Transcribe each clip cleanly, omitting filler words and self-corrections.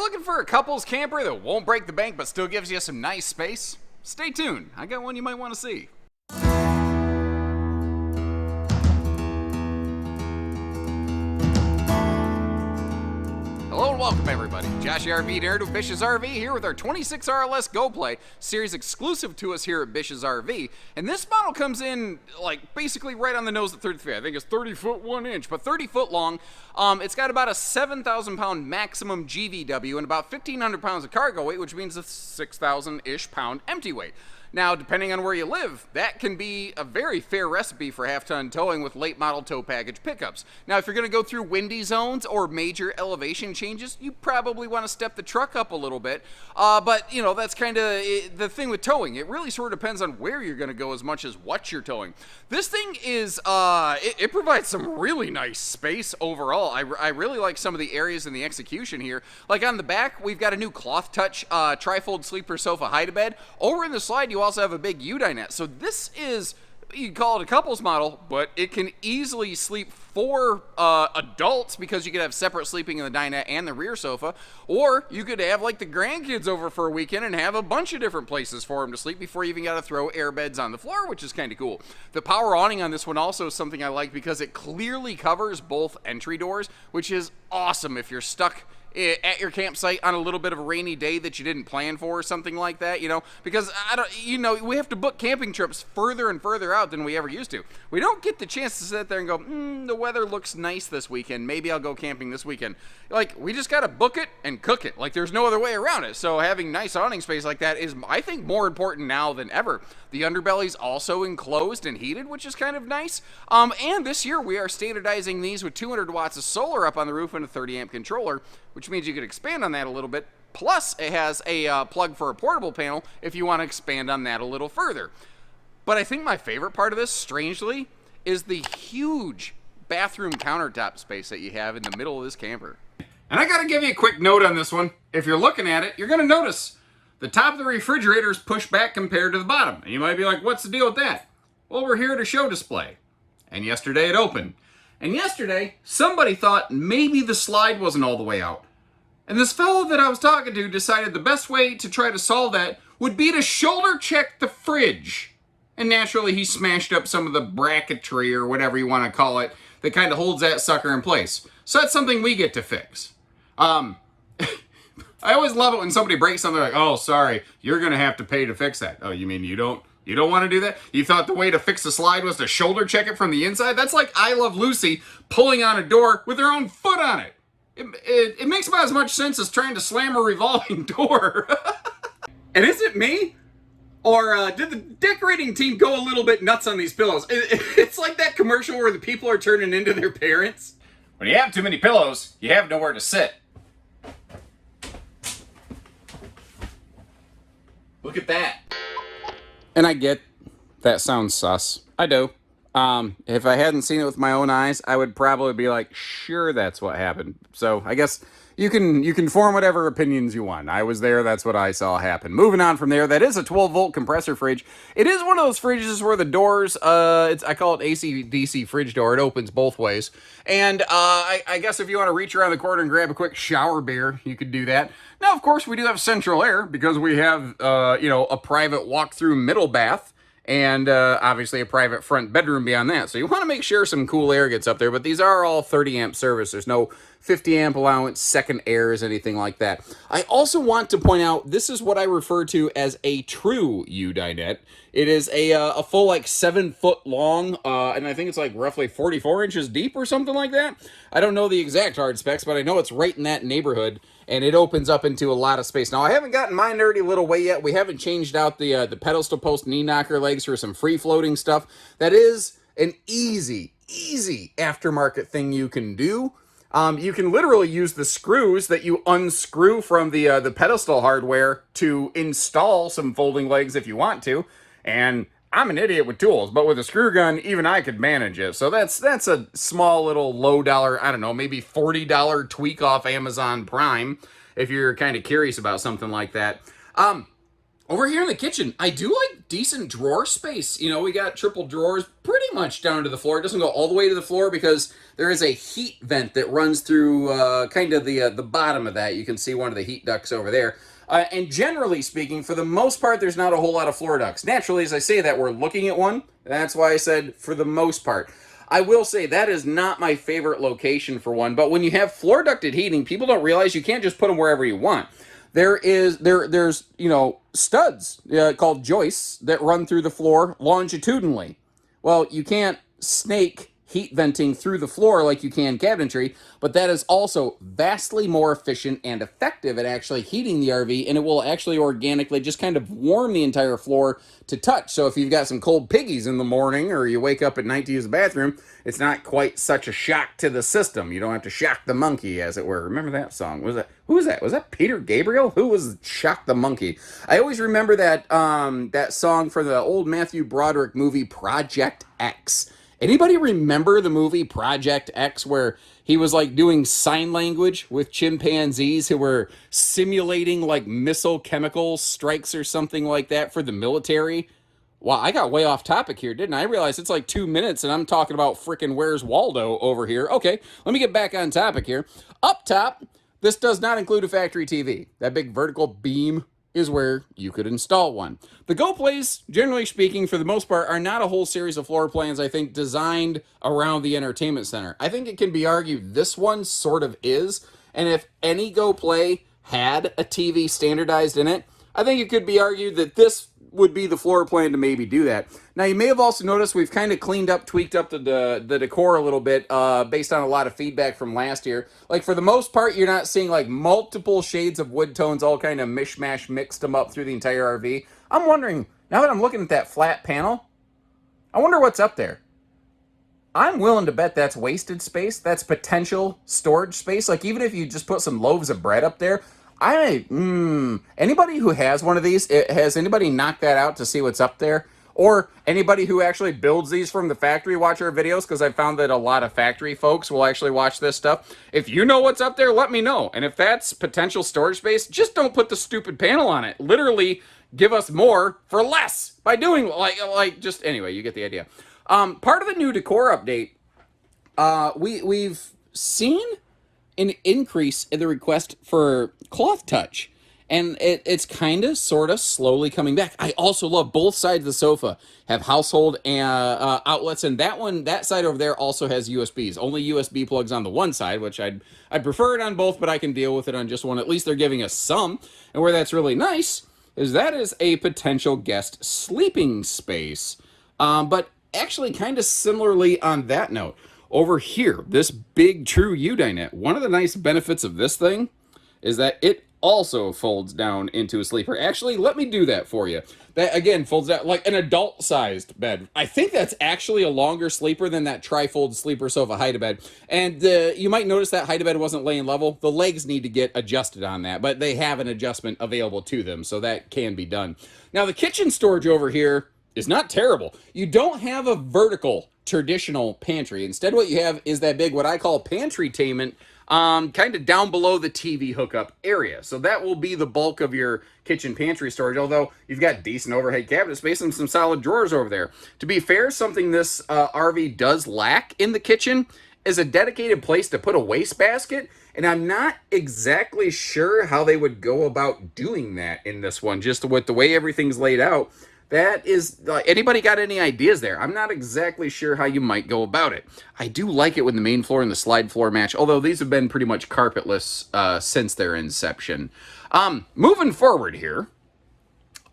looking for a couples camper that won't break the bank but still gives you some nice space, stay tuned. I got one you might want to see. Hello and welcome everybody. Josh RV Nerd with Bish's RV here with our 26 RLS Go Play series exclusive to us here at Bish's RV. And this model comes in like basically right on the nose at 30 feet. I think it's 30 foot 1 inch, but 30 foot long. It's got about a 7,000 pound maximum GVW and about 1,500 pounds of cargo weight, which means a 6,000-ish pound empty weight. Now, depending on where you live, that can be a very fair recipe for half-ton towing with late model tow package pickups. Now, if you're going to go through windy zones or major elevation changes, you probably want to step the truck up a little bit. But, you know, that's kind of the thing with towing. It really sort of depends on where you're going to go as much as what you're towing. This thing is, it provides some really nice space overall. I really like some of the areas in the execution here. Like on the back, we've got a new cloth touch trifold sleeper sofa hide-a-bed. Over in the slide, you also have a big U-dinette. So this is, you can call it a couples model, but it can easily sleep 4 adults because you could have separate sleeping in the dinette and the rear sofa, or you could have like the grandkids over for a weekend and have a bunch of different places for them to sleep before you even got to throw air beds on the floor, which is kind of cool. The power awning on this one also is something I like because it clearly covers both entry doors, which is awesome if you're stuck at your campsite on a little bit of a rainy day that you didn't plan for or something like that, you know, because we have to book camping trips further and further out than we ever used to. We don't get the chance to sit there and go, the weather looks nice this weekend, maybe I'll go camping this weekend. Like, we just gotta book it and cook it. Like, there's no other way around it. So having nice awning space like that is, I think, more important now than ever. The underbelly's also enclosed and heated, which is kind of nice. And this year we are standardizing these with 200 watts of solar up on the roof and a 30 amp controller, which means you could expand on that a little bit. Plus, it has a plug for a portable panel if you want to expand on that a little further. But I think my favorite part of this, strangely, is the huge bathroom countertop space that you have in the middle of this camper. And I gotta give you a quick note on this one. If you're looking at it, you're gonna notice the top of the refrigerator is pushed back compared to the bottom. And you might be like, what's the deal with that? Well, we're here at a show display. And yesterday it opened. And yesterday, somebody thought maybe the slide wasn't all the way out. And this fellow that I was talking to decided the best way to try to solve that would be to shoulder check the fridge. And naturally, he smashed up some of the bracketry or whatever you want to call it that kind of holds that sucker in place. So that's something we get to fix. I always love it when somebody breaks something like, oh, sorry, you're going to have to pay to fix that. Oh, you mean you don't want to do that? You thought the way to fix the slide was to shoulder check it from the inside? That's like I Love Lucy pulling on a door with her own foot on it. It makes about as much sense as trying to slam a revolving door. And is it me? Or did the decorating team go a little bit nuts on these pillows? It's like that commercial where the people are turning into their parents. When you have too many pillows, you have nowhere to sit. Look at that. And I get that sounds sus. I do. If I hadn't seen it with my own eyes, I would probably be like, sure, that's what happened. So I guess you can form whatever opinions you want. I was there, that's what I saw happen. Moving on from there, that is a 12-volt compressor fridge. It is one of those fridges where the doors, I call it AC/DC fridge door. It opens both ways. And I guess if you want to reach around the corner and grab a quick shower beer, you could do that. Now, of course, we do have central air because we have, a private walk-through middle bath. And obviously a private front bedroom beyond that. So you want to make sure some cool air gets up there, but these are all 30 amp service. There's no 50 amp allowance, second airs, anything like that. I also want to point out, this is what I refer to as a true U-dinette. It is a full like 7 foot long, and I think it's like roughly 44 inches deep or something like that. I don't know the exact hard specs, but I know it's right in that neighborhood. And it opens up into a lot of space. Now, I haven't gotten my nerdy little way yet. We haven't changed out the pedestal post knee knocker legs for some free-floating stuff. That is an easy aftermarket thing you can do. You can literally use the screws that you unscrew from the pedestal hardware to install some folding legs if you want to. And I'm an idiot with tools, but with a screw gun, even I could manage it. So that's a small little low dollar, I don't know, maybe $40 tweak off Amazon Prime if you're kind of curious about something like that. Over here in the kitchen, I do like decent drawer space. You know, we got triple drawers pretty much down to the floor. It doesn't go all the way to the floor because there is a heat vent that runs through kind of the bottom of that. You can see one of the heat ducts over there. And generally speaking, for the most part, there's not a whole lot of floor ducts. Naturally, as I say that, we're looking at one. That's why I said for the most part. I will say that is not my favorite location for one, but when you have floor ducted heating, people don't realize you can't just put them wherever you want. There's studs called joists that run through the floor longitudinally. Well, you can't snake heat venting through the floor like you can cabinetry, but that is also vastly more efficient and effective at actually heating the RV, and it will actually organically just kind of warm the entire floor to touch. So if you've got some cold piggies in the morning or you wake up at night to use the bathroom, it's not quite such a shock to the system. You don't have to shock the monkey, as it were. Remember that song? Who was that? Was that Peter Gabriel? Who was Shock the Monkey? I always remember that that song from the old Matthew Broderick movie Project X. Anybody remember the movie Project X where he was like doing sign language with chimpanzees who were simulating like missile chemical strikes or something like that for the military? Wow, I got way off topic here, didn't I? I realize it's like 2 minutes and I'm talking about frickin' Where's Waldo over here. Okay, let me get back on topic here. Up top, this does not include a factory TV. That big vertical beam is where you could install one. The Go Plays, generally speaking, for the most part, are not a whole series of floor plans, I think, designed around the entertainment center. I think it can be argued this one sort of is, and if any Go Play had a TV standardized in it, I think it could be argued that this would be the floor plan to maybe do that. Now, you may have also noticed we've kind of cleaned up, tweaked up the decor a little bit based on a lot of feedback from last year. Like, for the most part, you're not seeing, like, multiple shades of wood tones all kind of mishmash, mixed them up through the entire RV. I'm wondering, now that I'm looking at that flat panel, I wonder what's up there. I'm willing to bet that's wasted space. That's potential storage space. Like, even if you just put some loaves of bread up there, anybody who has one of these, has anybody knocked that out to see what's up there? Or anybody who actually builds these from the factory watch our videos, because I found that a lot of factory folks will actually watch this stuff. If you know what's up there, let me know. And if that's potential storage space, just don't put the stupid panel on it. Literally give us more for less by doing anyway, you get the idea. Part of the new decor update, we've seen an increase in the request for cloth touch. And it's kind of, sort of, slowly coming back. I also love both sides of the sofa have household outlets, and that side over there also has USBs. Only USB plugs on the one side, which I'd prefer it on both, but I can deal with it on just one. At least they're giving us some. And where that's really nice is that is a potential guest sleeping space. But actually, kind of similarly on that note, over here, this big true U-dinette, one of the nice benefits of this thing is that it also folds down into a sleeper. Actually, let me do that for you. That, again, folds down like an adult-sized bed. I think that's actually a longer sleeper than that tri-fold sleeper sofa hide-a-bed. And you might notice that hide-a-bed wasn't laying level. The legs need to get adjusted on that, but they have an adjustment available to them, so that can be done. Now, the kitchen storage over here is not terrible. You don't have a vertical traditional pantry. Instead, what you have is that big, what I call pantry-tainment, kind of down below the TV hookup area. So that will be the bulk of your kitchen pantry storage, although you've got decent overhead cabinet space and some solid drawers over there. To be fair, something this RV does lack in the kitchen is a dedicated place to put a wastebasket, and I'm not exactly sure how they would go about doing that in this one, just with the way everything's laid out. That is, anybody got any ideas there? I'm not exactly sure how you might go about it. I do like it when the main floor and the slide floor match, although these have been pretty much carpetless since their inception. Moving forward here,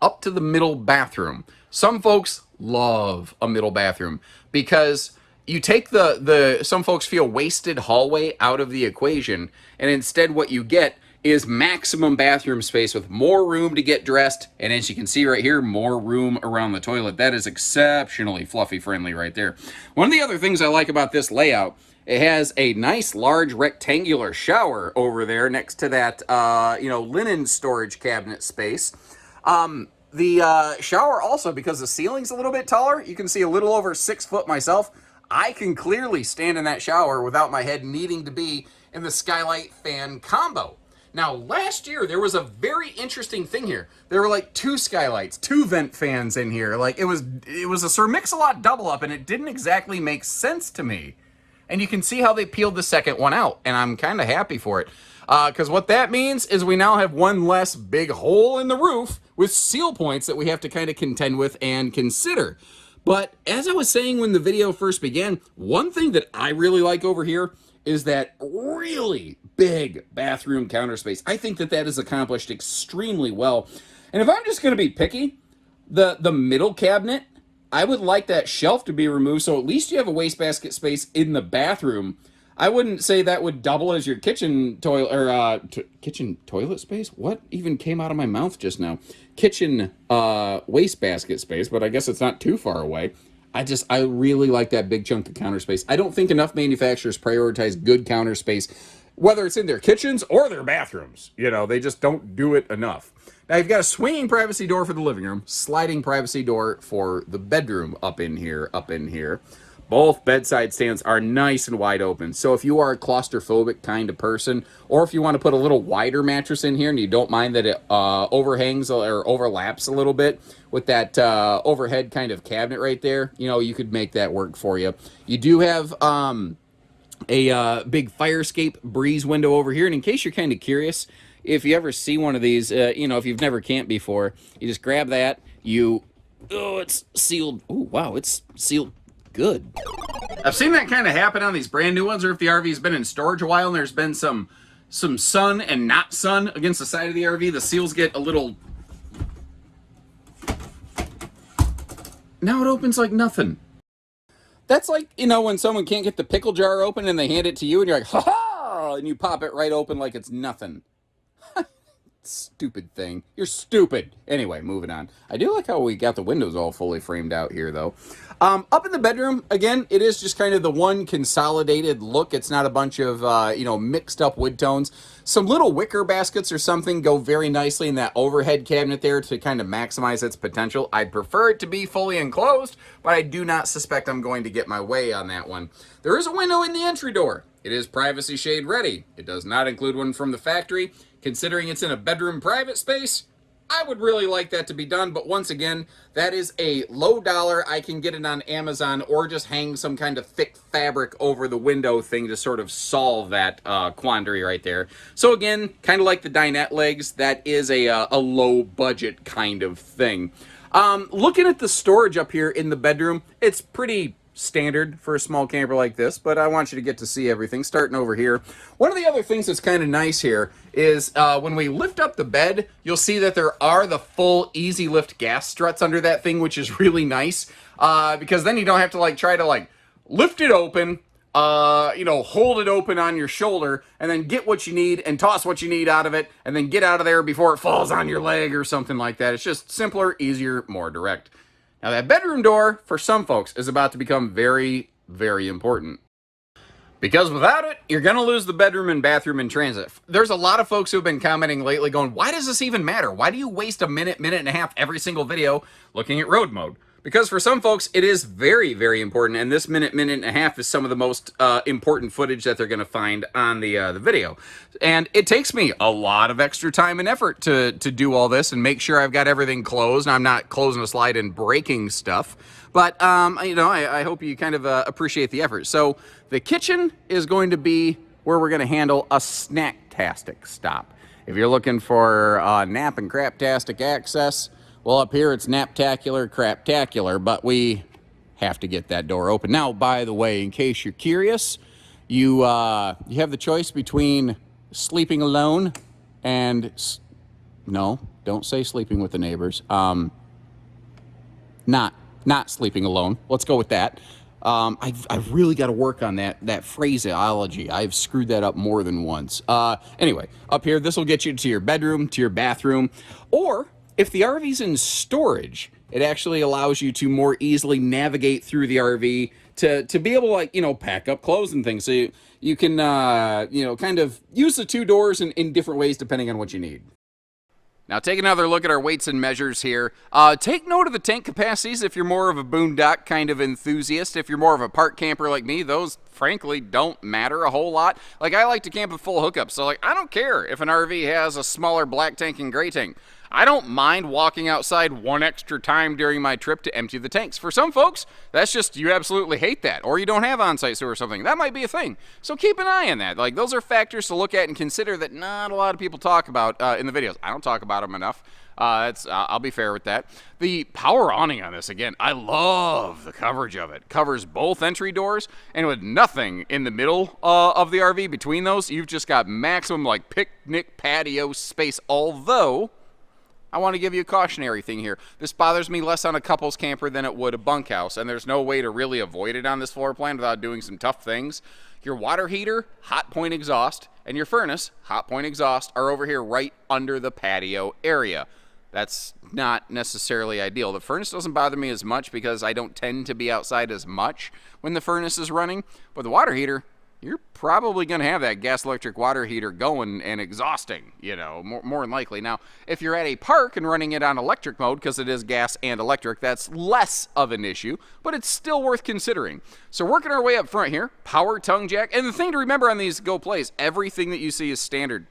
up to the middle bathroom. Some folks love a middle bathroom because you take some folks feel wasted hallway out of the equation, and instead what you get is maximum bathroom space with more room to get dressed, and as you can see right here, more room around the toilet. That is exceptionally fluffy friendly right there. One of the other things I like about this layout, it has a nice large rectangular shower over there next to that linen storage cabinet space. The shower also, because the ceiling's a little bit taller, you can see a little over 6 foot myself. I can clearly stand in that shower without my head needing to be in the skylight fan combo. Now, last year, there was a very interesting thing here. There were like 2 skylights, 2 vent fans in here. Like, it was a Sir Mix-a-Lot double up, and it didn't exactly make sense to me. And you can see how they peeled the second one out, and I'm kind of happy for it. Because what that means is we now have one less big hole in the roof with seal points that we have to kind of contend with and consider. But as I was saying when the video first began, one thing that I really like over here is that really big bathroom counter space. I think that that is accomplished extremely well. And if I'm just going to be picky, the middle cabinet, I would like that shelf to be removed, so at least you have a wastebasket space in the bathroom. I wouldn't say that would double as your kitchen toilet or kitchen toilet space. What even came out of my mouth just now? Kitchen wastebasket space, but I guess it's not too far away. I really like that big chunk of counter space. I don't think enough manufacturers prioritize good counter space, whether it's in their kitchens or their bathrooms. You know, they just don't do it enough. Now, you've got a swinging privacy door for the living room, sliding privacy door for the bedroom up in here. Both bedside stands are nice and wide open. So if you are a claustrophobic kind of person, or if you want to put a little wider mattress in here and you don't mind that it overhangs or overlaps a little bit with that overhead kind of cabinet right there, you know, you could make that work for you. You do have a big fire escape breeze window over here. And in case you're kind of curious, if you ever see one of these, you know, if you've never camped before, you just grab that, it's sealed. Oh, wow, it's sealed good. I've seen that kind of happen on these brand new ones, or if the RV's been in storage a while and there's been some sun and not sun against the side of the RV, the seals get a little... Now it opens like nothing. That's like, you know, when someone can't get the pickle jar open and they hand it to you and you're like, ha ha, and you pop it right open like it's nothing. Stupid thing. You're stupid. Anyway, moving on. I do like how we got the windows all fully framed out here, though. Up in the bedroom, again, it is just kind of the one consolidated look. It's not a bunch of, you know, mixed up wood tones. Some little wicker baskets or something go very nicely in that overhead cabinet there to kind of maximize its potential. I'd prefer it to be fully enclosed, but I do not suspect I'm going to get my way on that one. There is a window in the entry door. It is privacy shade ready. It does not include one from the factory. Considering it's in a bedroom private space, I would really like that to be done, but once again, that is a low dollar. I can get it on Amazon or just hang some kind of thick fabric over the window thing to sort of solve that quandary right there. So again, kind of like the dinette legs, that is a low budget kind of thing. Looking at the storage up here in the bedroom, it's pretty standard for a small camper like this, but I want you to get to see everything. Starting over here, one of the other things that's kind of nice here is when we lift up the bed, you'll see that there are the full easy lift gas struts under that thing, which is really nice because then you don't have to like try to like lift it open, you know, hold it open on your shoulder and then get what you need and toss what you need out of it and then get out of there before it falls on your leg or something like that. It's just simpler, easier, more direct. Now that bedroom door, for some folks, is about to become very, very important. Because without it, you're going to lose the bedroom and bathroom in transit. There's a lot of folks who have been commenting lately going, why does this even matter? Why do you waste a minute, minute and a half every single video looking at road mode? Because for some folks, it is very, very important, and this minute, minute and a half is some of the most important footage that they're going to find on the video. And it takes me a lot of extra time and effort to do all this and make sure I've got everything closed and I'm not closing a slide and breaking stuff. But, you know, I hope you kind of appreciate the effort. So the kitchen is going to be where we're going to handle a snack-tastic stop. If you're looking for nap and crap-tastic access, well, up here it's naptacular, craptacular, but we have to get that door open. Now, by the way, in case you're curious, you have the choice between sleeping alone and... No, don't say sleeping with the neighbors. Not sleeping alone. Let's go with that. I've really got to work on that phraseology. I've screwed that up more than once. Anyway, up here, this will get you to your bedroom, to your bathroom, or if the RV's in storage, it actually allows you to more easily navigate through the RV to be able to, like, you know, pack up clothes and things. So you can, you know, kind of use the two doors in different ways depending on what you need. Now take another look at our weights and measures here. Take note of the tank capacities if you're more of a boondock kind of enthusiast. If you're more of a park camper like me, those frankly don't matter a whole lot. Like, I like to camp with full hookups, so like I don't care if an RV has a smaller black tank and gray tank. I don't mind walking outside one extra time during my trip to empty the tanks. For some folks, that's just, you absolutely hate that, or you don't have on-site sewer or something. That might be a thing. So keep an eye on that. Like, those are factors to look at and consider that not a lot of people talk about in the videos. I don't talk about them enough. I'll be fair with that. The power awning on this, again, I love the coverage of it. Covers both entry doors, and with nothing in the middle of the RV between those, you've just got maximum like picnic patio space, although I want to give you a cautionary thing here. This bothers me less on a couples camper than it would a bunkhouse, and there's no way to really avoid it on this floor plan without doing some tough things. Your water heater, hot point exhaust, and your furnace, hot point exhaust, are over here right under the patio area. That's not necessarily ideal. The furnace doesn't bother me as much because I don't tend to be outside as much when the furnace is running, but the water heater, you're probably going to have that gas electric water heater going and exhausting, you know, more than likely. Now, if you're at a park and running it on electric mode, because it is gas and electric, that's less of an issue, but it's still worth considering. So working our way up front here, power tongue jack. And the thing to remember on these Go Plays, everything that you see is standard.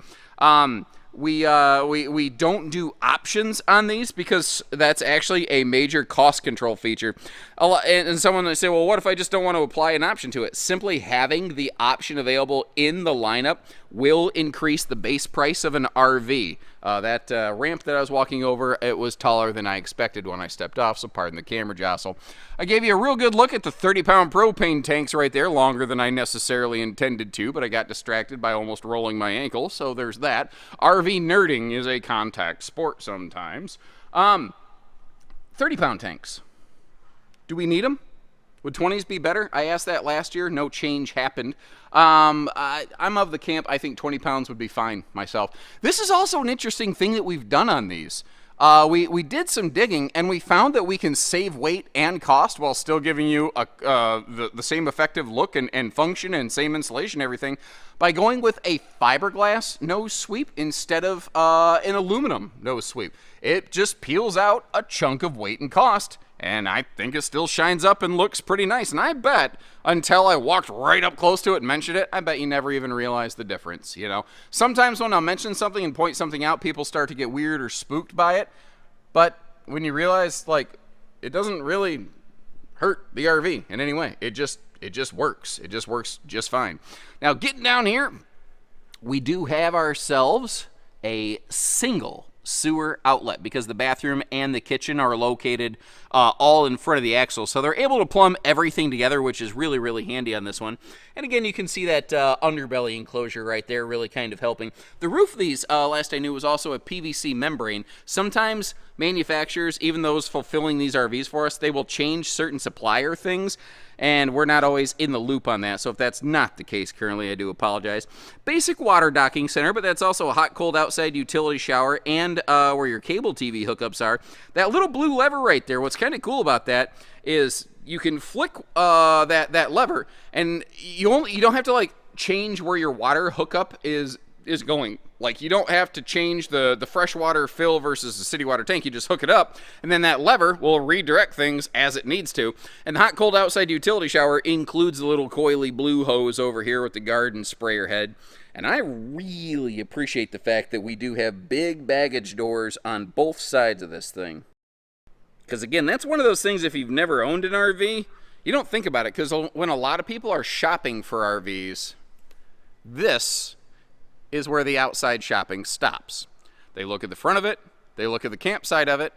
We don't do options on these because that's actually a major cost control feature. And someone might say, well, what if I just don't want to apply an option to it? Simply having the option available in the lineup will increase the base price of an RV. That ramp that I was walking over, it was taller than I expected when I stepped off, so pardon the camera jostle. I gave you a real good look at the 30-pound propane tanks right there, longer than I necessarily intended to, but I got distracted by almost rolling my ankle, so there's that. RV nerding is a contact sport sometimes. 30-pound tanks. Do we need them? Would 20s be better? I asked that last year. No change happened. I'm of the camp. I think 20 pounds would be fine myself. This is also an interesting thing that we've done on these. We did some digging, and we found that we can save weight and cost while still giving you the same effective look and function and same insulation and everything by going with a fiberglass nose sweep instead of an aluminum nose sweep. It just peels out a chunk of weight and cost, and I think it still shines up and looks pretty nice. And I bet, until I walked right up close to it and mentioned it, I bet you never even realized the difference, you know? Sometimes when I'll mention something and point something out, people start to get weird or spooked by it. But when you realize, like, it doesn't really hurt the RV in any way. It just works. It just works just fine. Now, getting down here, we do have ourselves a single sewer outlet because the bathroom and the kitchen are located all in front of the axle, so they're able to plumb everything together, which is really, really handy on this one. And again, you can see that underbelly enclosure right there really kind of helping. The roof of these, last I knew, was also a PVC membrane. Sometimes manufacturers, even those fulfilling these RVs for us, they will change certain supplier things, and we're not always in the loop on that. So if that's not the case currently, I do apologize. Basic water docking center, but that's also a hot-cold outside utility shower and where your cable TV hookups are. That little blue lever right there, what's kind of cool about that is you can flick that lever, and you don't have to like change where your water hookup is going. Like, you don't have to change the freshwater fill versus the city water tank. You just hook it up, and then that lever will redirect things as it needs to. And the hot cold outside utility shower includes the little coily blue hose over here with the garden sprayer head. And I really appreciate the fact that we do have big baggage doors on both sides of this thing. Because again, that's one of those things, if you've never owned an RV, you don't think about it. Because when a lot of people are shopping for RVs, this is where the outside shopping stops. They look at the front of it, they look at the campsite of it,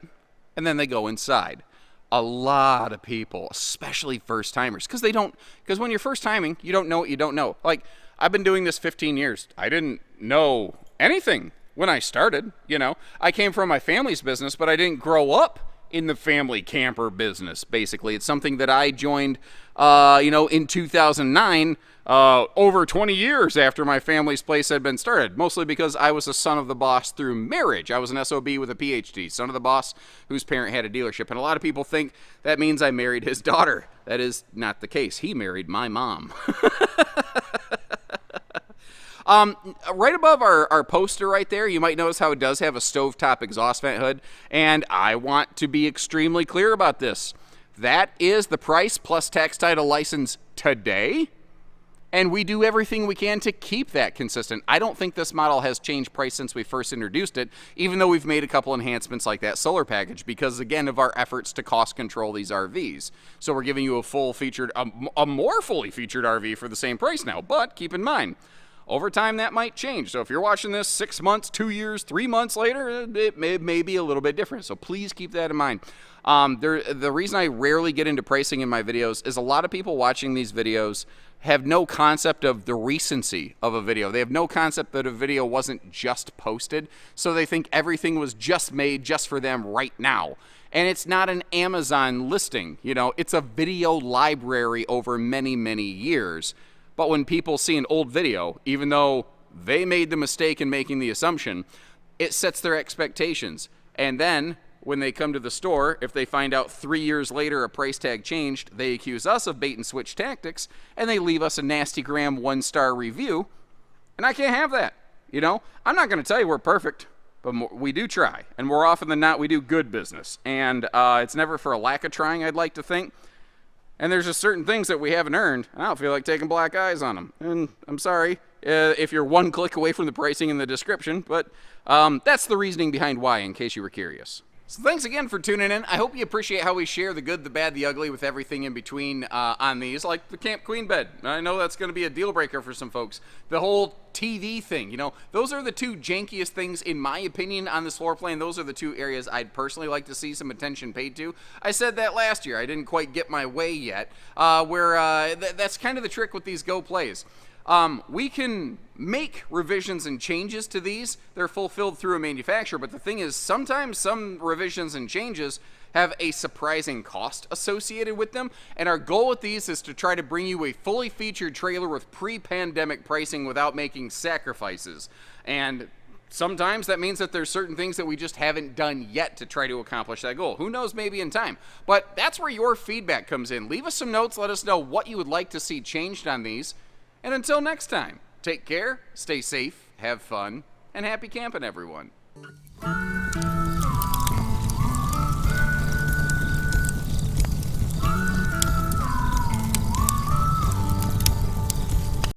and then they go inside. A lot of people, especially first timers, because when you're first timing, you don't know what you don't know. Like, I've been doing this 15 years. I didn't know anything when I started, you know. I came from my family's business, but I didn't grow up in the family camper business, basically. It's something that I joined, in 2009, over 20 years after my family's place had been started, mostly because I was a son of the boss through marriage. I was an SOB with a PhD, son of the boss whose parent had a dealership, and a lot of people think that means I married his daughter. That is not the case. He married my mom. Right above our poster right there, you might notice how it does have a stovetop exhaust vent hood, and I want to be extremely clear about this. That is the price plus tax title license today, and we do everything we can to keep that consistent. I don't think this model has changed price since we first introduced it, even though we've made a couple enhancements like that solar package because, again, of our efforts to cost control these RVs. So we're giving you a a more fully featured RV for the same price now. But keep in mind, over time that might change. So if you're watching this 6 months, 2 years, 3 months later, it may be a little bit different. So please keep that in mind. The reason I rarely get into pricing in my videos is a lot of people watching these videos have no concept of the recency of a video. They have no concept that a video wasn't just posted, so they think everything was just made just for them right now. And it's not an Amazon listing, you know, it's a video library over many, many years. But when people see an old video, even though they made the mistake in making the assumption, it sets their expectations. And then when they come to the store, if they find out 3 years later a price tag changed, they accuse us of bait and switch tactics, and they leave us a nasty gram 1-star review. And I can't have that, you know? I'm not going to tell you we're perfect, but we do try. And more often than not, we do good business. And it's never for a lack of trying, I'd like to think. And there's just certain things that we haven't earned. I don't feel like taking black eyes on them. And I'm sorry if you're one click away from the pricing in the description, but that's the reasoning behind why, in case you were curious. So thanks again for tuning in. I hope you appreciate how we share the good, the bad, the ugly with everything in between on these, like the Camp Queen bed. I know that's going to be a deal breaker for some folks. The whole TV thing, you know, those are the two jankiest things, in my opinion, on this floor plan. Those are the two areas I'd personally like to see some attention paid to. I said that last year. I didn't quite get my way yet, that's kind of the trick with these Go Plays. We can make revisions and changes to these. They're fulfilled through a manufacturer, but the thing is, sometimes some revisions and changes have a surprising cost associated with them, and our goal with these is to try to bring you a fully featured trailer with pre-pandemic pricing without making sacrifices. And sometimes that means that there's certain things that we just haven't done yet to try to accomplish that goal. Who knows, maybe in time. But that's where your feedback comes in. Leave us some notes, let us know what you would like to see changed on these. And until next time, take care, stay safe, have fun, and happy camping, everyone.